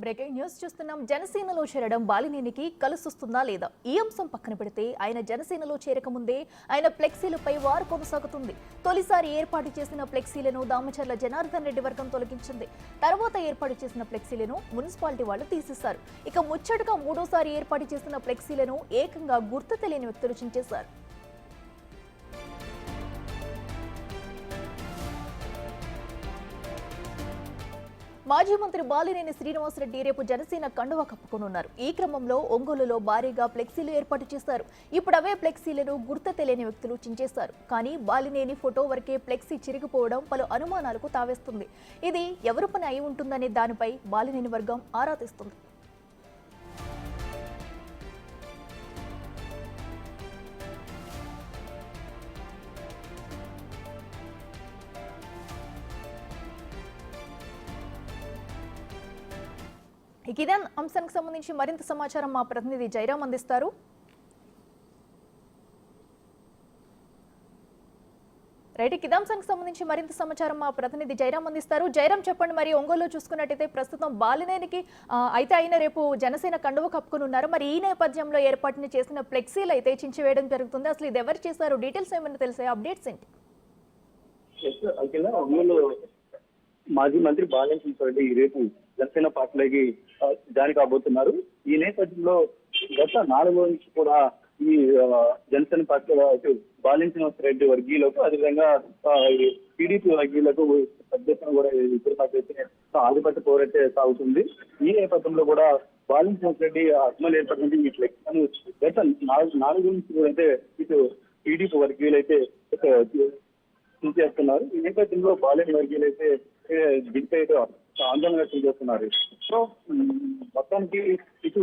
Breaking news చూస్తున్నాం. జనసేనలో చేరడం బాలినేనికి కలిసొస్తుందా లేదా? ఈ అంశం పక్కన పెడితే ఆయన జనసేనలో చేరకముందే ఆయన ఫ్లెక్సీలపై వారు కొనసాగుతుంది. తొలిసారి ఏర్పాటు చేసిన ఫ్లెక్సీలను దామచర్ల జనార్దన్ రెడ్డి వర్గం తొలగించింది. తర్వాత ఏర్పాటు చేసిన ఫ్లెక్సీలను మున్సిపాలిటీ వాళ్ళు తీసేశారు. ఇక ముచ్చటగా మూడోసారి ఏర్పాటు చేసిన ఫ్లెక్సీలను ఏకంగా గుర్తు తెలియని వ్యక్తులు చించేశారు. మాజీ మంత్రి బాలినేని శ్రీనివాసరెడ్డి రేపు జనసేన కండువా కప్పుకోనున్నారు. ఈ క్రమంలో ఒంగోలులో భారీగా ఫ్లెక్సీలు ఏర్పాటు చేశారు. ఇప్పుడు అవే ఫ్లెక్సీలను గుర్తు తెలియని వ్యక్తులు చించేశారు. కానీ బాలినేని ఫోటో వరకే ఫ్లెక్సీ చిరిగిపోవడం పలు అనుమానాలకు తావేస్తుంది. ఇది ఎవరి పని అయి ఉంటుందనే దానిపై బాలినేని వర్గం ఆరా తీస్తుంది. ఇదే అంశానికి సంబంధించి మరింత సమాచారం మా ప్రతినిధి జయరాం అందిస్తారు. రైట్, ఇదే అంశానికి సంబంధించి మరింత సమాచారం మా ప్రతినిధి జయరాం అందిస్తారు. జయరాం, చెప్పండి, మరి ఒంగోలులో చూసుకున్నట్టయితే ప్రస్తుతం బాలినేనికి అయితే ఆయన రేపు జనసేన కండువ కప్పుకుని ఉన్నారు. మరి ఈ నేపథ్యంలో ఏర్పాటుని చేసిన ఫ్లెక్సీలు అయితే చించివేయడం జరుగుతుంది. అసలు ఇది ఎవరు చేశారు? డీటెయిల్స్ ఏమైనా తెలిసాయి? అప్డేట్స్ ఏంటి? మాజీ మంత్రి బాలినేని రేపు జనసేన పార్టీలోకి జాయిన్ కాబోతున్నారు. ఈ నేపథ్యంలో గత 4 రోజుల నుంచి కూడా ఈ జనసేన పార్టీలో బాలినేని రెడ్డి వర్గీయులకు, అదేవిధంగా టీడీపీ వర్గీయులకు పెద్ద ఎత్తున కూడా ఆధిపత్య పోరాటే సాగుతుంది. ఈ నేపథ్యంలో కూడా బాలినేని రెడ్డి అమలు ఏర్పడింది. ఈ ఫ్లెక్స్ గత 4 నుంచి కూడా అయితే ఇటు టీడీపీ వర్గీయులు అయితే చేస్తున్నారు. ఈ నేపథ్యంలో బాలినేని వర్గీయులు అయితే దీనిపై ఆందోళన వ్యక్తం చేస్తున్నారు. సో మొత్తానికి ఇటు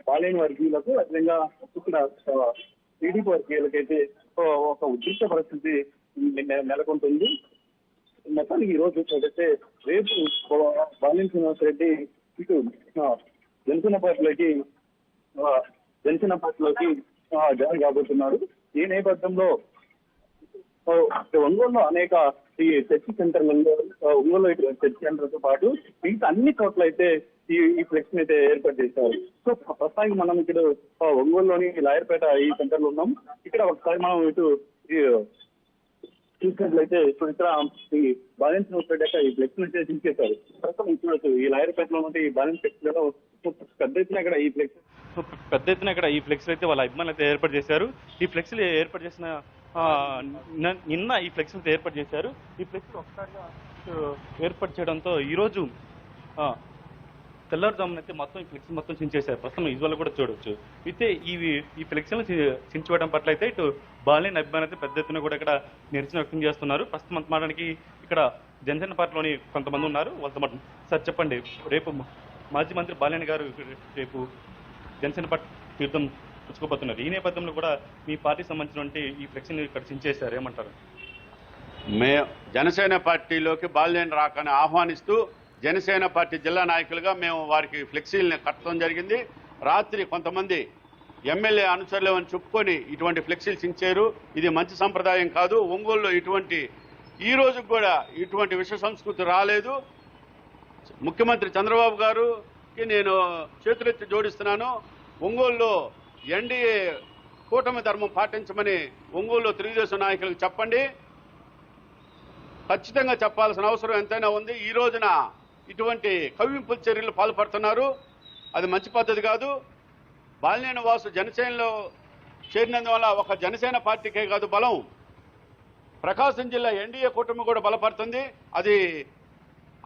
బాలినేని వర్గీయులకు, అదేవిధంగా ఇక్కడ టీడీపీ వర్గీయులకు అయితే ఒక ఉద్రిక్త పరిస్థితి నెలకొంటుంది. మొత్తానికి ఈ రోజు చూస్తే రేపు బాలినేని శ్రీనివాసరెడ్డి ఇటు జనసేన పార్టీలోకి జాయిన్ కాబోతున్నారు. ఈ నేపథ్యంలో ఒంగోలులో అనేక ఈ చర్చ్ సెంటర్లలో, ఒంగోలు చర్చ్ సెంటర్తో పాటు మిగతా అన్ని చోట్ల అయితే ఈ ఫ్లెక్స్ అయితే ఏర్పాటు చేశారు. సో ప్రస్తుతానికి మనం ఇక్కడ ఒంగోలులోని లాయర్పేట ఈ సెంటర్ లో ఉన్నాం. ఇక్కడ ఒకసారి మనం ఇటు చూసినట్లయితే ఇప్పుడు ఇక్కడ ఈ బాలినేని శ్రీనివాసరెడ్డి ఈ ఫ్లెక్స్ అయితే చించేశారు. ప్రస్తుతం చూడొచ్చు ఈ లాయర్పేటలో ఉంటే ఈ బాలినేని ఫ్లెక్స్లలో పెద్ద ఎత్తున ఇక్కడ ఈ ఫ్లెక్స్ అయితే వాళ్ళ అభిమానులు అయితే ఏర్పాటు చేశారు. ఈ ఫ్లెక్స్లు ఏర్పాటు చేసిన నిన్న ఈ ఫ్లెక్స్ ఏర్పాటు చేశారు. ఈ ఫ్లెక్స్ ఒకసారిగా ఏర్పాటు చేయడంతో ఈరోజు తెల్లారుజామునైతే మొత్తం ఈ ఫ్లెక్స్ మొత్తం చించేశారు. ప్రస్తుతం విజువల్ కూడా చూడవచ్చు. అయితే ఈ ఫ్లెక్స్లను చించివేయడం పట్ల అయితే ఇటు బాలినేని అభిమానులు అయితే పెద్ద ఎత్తున కూడా ఇక్కడ నిరసన వ్యక్తం చేస్తున్నారు. ప్రస్తుతం మాట్లాడడానికి ఇక్కడ జనసేన పార్టీలోని కొంతమంది ఉన్నారు. వాళ్ళతో మాట సార్ చెప్పండి, రేపు మాజీ మంత్రి బాలినేని గారు రేపు జనసేన పార్టీ తీర్థం పుచ్చుకోబోతున్నారు. ఈ నేపథ్యంలో కూడా మీ పార్టీకి సంబంధించినటువంటి ఈ ఫ్లెక్సీని ఇక్కడ చించేశారు, ఏమంటారు? జనసేన పార్టీలోకి బాలినేని రాకని ఆహ్వానిస్తూ జనసేన పార్టీ జిల్లా నాయకులుగా మేము వారికి ఫ్లెక్సీలని కట్టడం జరిగింది. రాత్రి కొంతమంది ఎమ్మెల్యే అనుచరులు అని చెప్పుకొని ఇటువంటి ఫ్లెక్సీలు చించారు. ఇది మంచి సంప్రదాయం కాదు. ఒంగోలులో ఈ రోజు కూడా ఇటువంటి విష సంస్కృతి రాలేదు. ముఖ్యమంత్రి చంద్రబాబు గారికి నేను చేతులెత్తి జోడిస్తున్నాను. ఒంగోలులో ఎన్డీఏ కూటమి ధర్మం పాటించమని ఒంగోలులో తెలుగుదేశం నాయకులకు చెప్పండి. ఖచ్చితంగా చెప్పాల్సిన అవసరం ఎంతైనా ఉంది. ఈ రోజున ఇటువంటి కవ్వింపుల చర్యలు పాల్పడుతున్నారు. అది మంచి పద్ధతి కాదు. బాలినేని వాసు జనసేనలో చేరినందువల్ల ఒక జనసేన పార్టీకే కాదు బలం, ప్రకాశం జిల్లా ఎన్డీఏ కూటమి కూడా బలపడుతుంది. అది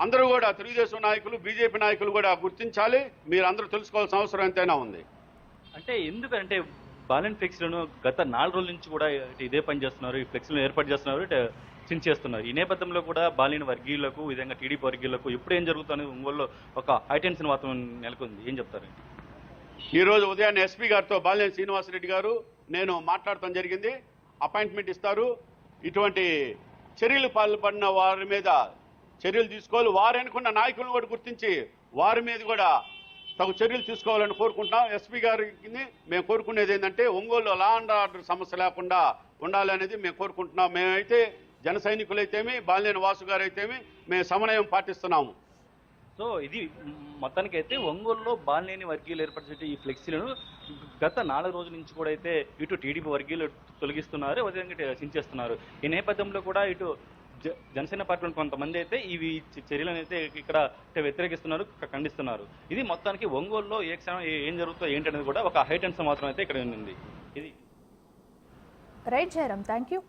అందరూ కూడా తెలుగుదేశం నాయకులు, బీజేపీ నాయకులు కూడా గుర్తించాలి. మీరు అందరూ తెలుసుకోవాల్సిన అవసరం ఎంతైనా ఉంది. అంటే ఎందుకంటే బాలినేని ఫ్లెక్స్లను గత 4 రోజుల నుంచి కూడా ఇదే పని చేస్తున్నారు. ఈ ఫ్లెక్స్లను ఏర్పాటు చేస్తున్నారు, చించేస్తున్నారు. ఈ నేపథ్యంలో కూడా బాలినేని వర్గీయులకు, విధంగా టీడీపీ వర్గీయులకు ఇప్పుడు ఏం జరుగుతుంది? ఒంగోలులో ఒక హైటెన్షన్ వాతావరణం నెలకొంది. ఏం చెప్తారు? ఈరోజు ఉదయాన్నే ఎస్పీ గారితో బాలినేని శ్రీనివాసరెడ్డి గారు నేను మాట్లాడటం జరిగింది. అపాయింట్మెంట్ ఇస్తారు. ఇటువంటి చర్యలు పాల్పడిన వారి మీద చర్యలు తీసుకోవాలి. వారు అనుకున్న నాయకులను కూడా గుర్తించి వారి మీద కూడా తగు చర్యలు తీసుకోవాలని కోరుకుంటున్నాం. ఎస్పీ గారికి మేము కోరుకునేది ఏంటంటే ఒంగోలులో లా అండ్ ఆర్డర్ సమస్య లేకుండా ఉండాలనేది మేము కోరుకుంటున్నాం. మేమైతే జన సైనికులైతేమి, బాలినేని వాసు గారు అయితేమి మేము సమన్వయం పాటిస్తున్నాము. సో ఇది మొత్తానికి అయితే ఒంగోలులో బాలినేని వర్గీయులు ఏర్పరిచే ఈ ఫ్లెక్సీలను గత 4 రోజుల నుంచి కూడా అయితే ఇటు టీడీపీ వర్గీయులు తొలగిస్తున్నారు, అదేవిధంగా చించేస్తున్నారు. ఈ నేపథ్యంలో కూడా ఇటు జనసేన పార్టీలోని కొంతమంది అయితే ఇవి చర్యలను అయితే ఇక్కడ వ్యతిరేకిస్తున్నారు, ఖండిస్తున్నారు. ఇది మొత్తానికి ఒంగోలులో ఏ క్షణం ఏం జరుగుతుందో ఏంటనేది కూడా ఒక హైటెన్షన్ మాత్రం అయితే ఇక్కడ ఉంది. ఇది రైట్ జయరామ్, థ్యాంక్ యూ.